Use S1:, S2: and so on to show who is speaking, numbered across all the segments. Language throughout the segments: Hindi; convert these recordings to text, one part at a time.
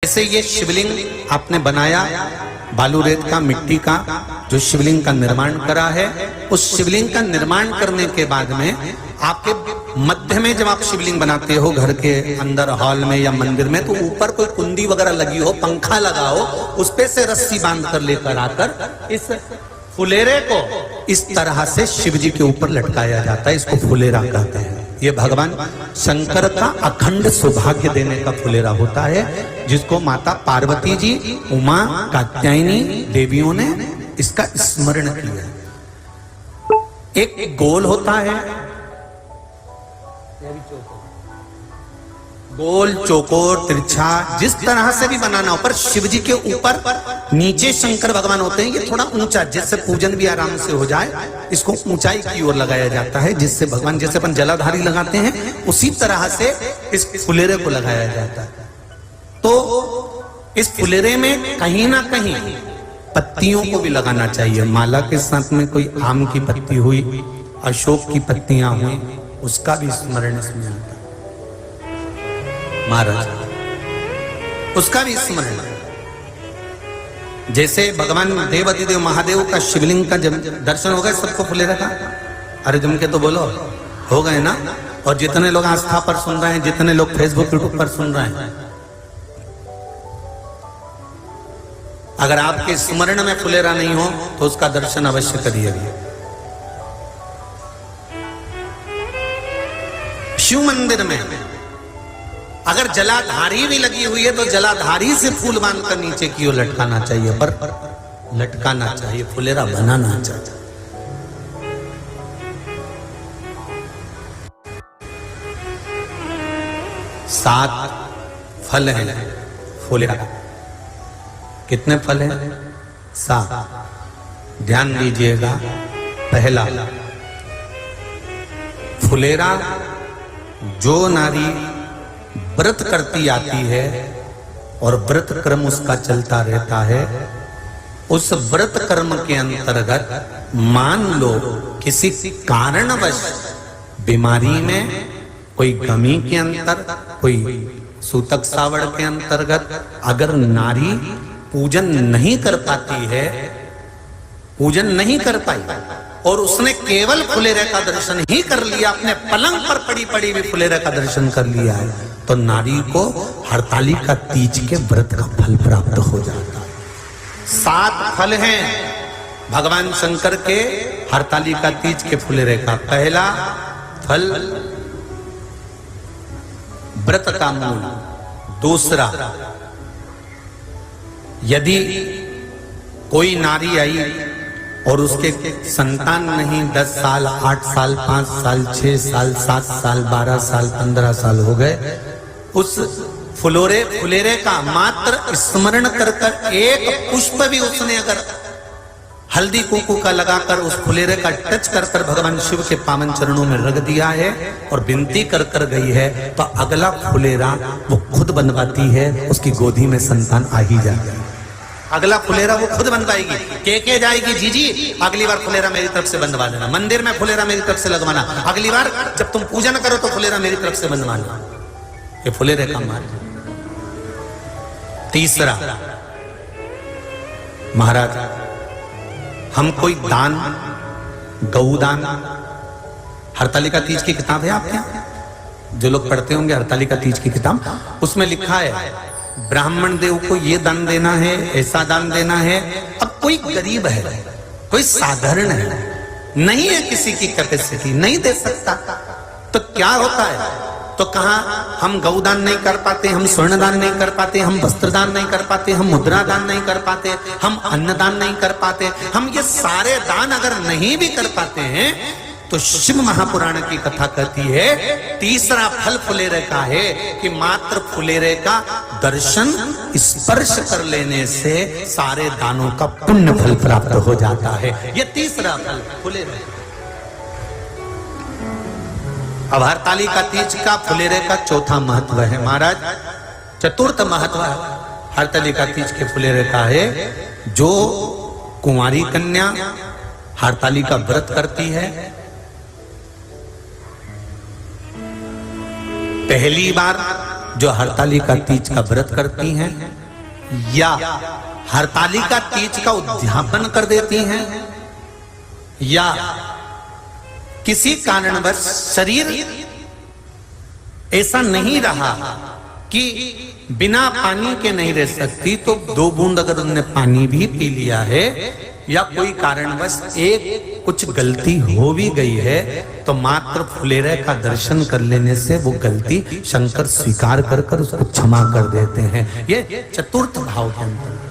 S1: जैसे ये शिवलिंग आपने बनाया बालू रेत का, मिट्टी का, जो शिवलिंग का निर्माण करा है, उस शिवलिंग का निर्माण करने के बाद में आपके मध्य में जब आप शिवलिंग बनाते हो घर के अंदर हॉल में या मंदिर में, तो ऊपर कोई कुंडी वगैरह लगी हो, पंखा लगा हो, उस पे से रस्सी बांध कर लेकर आकर इस फुलेरे को इस तरह से शिव जी के ऊपर लटकाया जाता है। इसको फुलेरा कहते हैं। ये भगवान शंकर का अखंड सौभाग्य देने का फुलेरा होता है, जिसको माता पार्वती जी, उमा, कात्यायनी देवियों ने इसका स्मरण किया। एक गोल होता है, गोल, चौकोर, तिरछा, जिस तरह से भी बनाना हो, पर शिव जी के ऊपर नीचे शंकर भगवान होते हैं। ये थोड़ा ऊंचा, जिससे पूजन भी आराम से हो जाए, इसको ऊंचाई की ओर लगाया जाता है, जिससे भगवान, जैसे अपन जलाधारी लगाते हैं, उसी तरह से इस फुलेरे को लगाया जाता है। तो इस फुलेरे में कहीं ना कहीं पत्तियों को भी लगाना चाहिए। माला के साथ में कोई आम की पत्ती हुई, अशोक की पत्तियां हुई, उसका भी स्मरण इसमें आता है महाराज, उसका भी स्मरण। जैसे भगवान देवाधिदेव महादेव का शिवलिंग का जब दर्शन हो गए, सबको फुलेरा का, अरे जम के तो बोलो, हो गए ना। और जितने लोग आस्था पर सुन रहे हैं, जितने लोग फेसबुक यूट्यूब पर सुन रहे हैं, अगर आपके स्मरण में फुलेरा नहीं हो तो उसका दर्शन अवश्य करिएगा। शिव मंदिर में अगर जलाधारी भी लगी हुई है तो जलाधारी से फूल बांधकर नीचे की ओर लटकाना चाहिए, पर लटकाना चाहिए, फुलेरा बनाना चाहिए। सात फल हैं फुलेरा। कितने फल हैं? सात। ध्यान दीजिएगा। पहला, फुलेरा जो नारी व्रत करती आती है और व्रत कर्म उसका चलता रहता है, उस व्रत कर्म के अंतर्गत मान लो किसी कारणवश बीमारी में, कोई गमी के अंतर, कोई सूतक सावड़ के अंतर्गत अगर नारी पूजन नहीं कर पाती है, पूजन नहीं कर पाई, और उसने केवल फुलेरे का दर्शन ही कर लिया, अपने पलंग पर पड़ी पड़ी भी फुलेरे का दर्शन कर लिया है, तो नारी को हरतालिका तीज के व्रत का फल प्राप्त हो जाता है। सात फल हैं भगवान शंकर के हरतालिका तीज के फुलेरे का। पहला फल व्रत का मूल। दूसरा, यदि कोई नारी आई और उसके संतान नहीं, 10 साल, 8 साल, 5 साल, 6 साल, 7 साल, 12 साल, 15 साल हो गए, उस फुलेरे का मात्र स्मरण कर कर एक पुष्प भी उसने अगर हल्दी कुंकू का लगाकर उस फुलेरे का टच कर कर भगवान शिव के पावन चरणों में रख दिया है और विनती कर कर गई है, तो अगला फुलेरा वो खुद बनवाती है, उसकी गोदी में संतान आ ही जाता है। अगला फुलेरा वो खुद बनवाएगी, के जाएगी, जीजी अगली बार फुलेरा मेरी तरफ से बनवा देना, मंदिर में फुलेरा मेरी तरफ से लगवाना, अगली बार जब तुम पूजन करो तो फुलेरा मेरी तरफ से बनवाना। ये फुलेरे का मार्ग। तीसरा, महाराज हम कोई दान, गौदान, हरतालिका तीज की किताब है आपके यहाँ, जो लोग पढ़ते होंगे हरतालिका तीज की किताब, उसमें लिखा है ब्राह्मण देव को ये दान देना है, ऐसा दान देना है। अब कोई गरीब है, कोई साधारण है, नहीं है किसी की कैपेसिटी, नहीं दे सकता, तो क्या होता है? तो कहा हम गौदान नहीं कर पाते, हम स्वर्णदान नहीं कर पाते, हम वस्त्रदान नहीं कर पाते, हम मुद्रा दान नहीं कर पाते, हम अन्नदान नहीं कर पाते, हम ये सारे दान अगर नहीं भी कर पाते हैं, तो शिव महापुराण की कथा कहती है तीसरा फल फुलेरे का है कि मात्र फुलेरे का दर्शन, स्पर्श कर लेने से सारे दानों का पुण्य फल प्राप्त हो जाता है। ये तीसरा फल फुलेरे। अब हरतालिका तीज का फुलेरे का चौथा महत्व है महाराज। चतुर्थ महत्व हरतालिका तीज के फुलेरे का है, जो कुंवारी कन्या हरतालिका व्रत करती है, पहली बार जो हरतालिका तीज का व्रत करती हैं या हरतालिका तीज का उद्यापन कर देती हैं या किसी कारणवश शरीर ऐसा नहीं रहा कि बिना पानी के नहीं रह सकती, तो 2 बूंद अगर उन्होंने पानी भी पी लिया है या कोई कारणवश एक कुछ गलती हो भी गई है, तो मात्र फुलेरे का दर्शन कर लेने से वो गलती शंकर स्वीकार कर कर उसको क्षमा कर देते हैं। ये चतुर्थ भाव के अंदर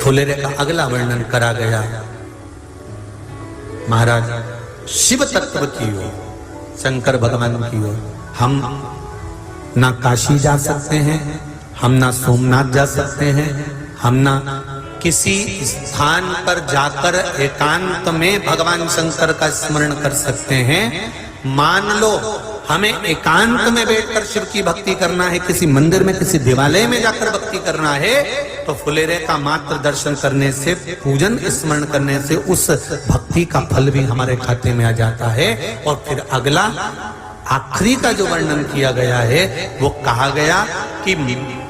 S1: फुलेरे का अगला वर्णन करा गया। महाराज शिव तत्व की ओर, शंकर भगवान की ओर हम ना काशी जा सकते हैं, हम ना सोमनाथ जा सकते हैं, हम ना किसी स्थान पर जाकर एकांत में भगवान शंकर का स्मरण कर सकते हैं। मान लो हमें एकांत में बैठकर शिव की भक्ति करना है, किसी मंदिर में किसी देवालय में जाकर भक्ति करना है, तो फुलेरे का मात्र दर्शन करने से, पूजन स्मरण करने से उस भक्ति का फल भी हमारे खाते में आ जाता है। और फिर अगला आखिरी का जो वर्णन किया गया है वो कहा गया कि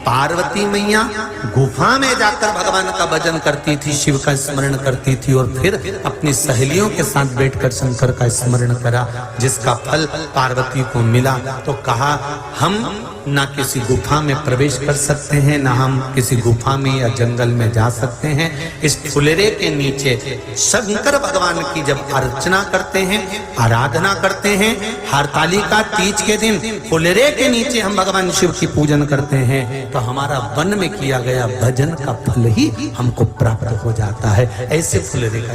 S1: पार्वती मैया गुफा में जाकर भगवान का भजन करती थी, शिव का स्मरण करती थी और फिर अपनी सहेलियों के साथ बैठकर शंकर का स्मरण करा, जिसका फल पार्वती को मिला। तो कहा हम ना किसी गुफा में प्रवेश कर सकते हैं, ना हम किसी गुफा में या जंगल में जा सकते हैं। इस फुलेरे के नीचे शंकर भगवान की जब अर्चना करते हैं, आराधना करते हैं, हरतालिका तीज के दिन फुलेरे के नीचे हम भगवान शिव की पूजन करते हैं, तो हमारा वन में किया गया भजन का फल ही हमको प्राप्त हो जाता है। ऐसे फुलेरे का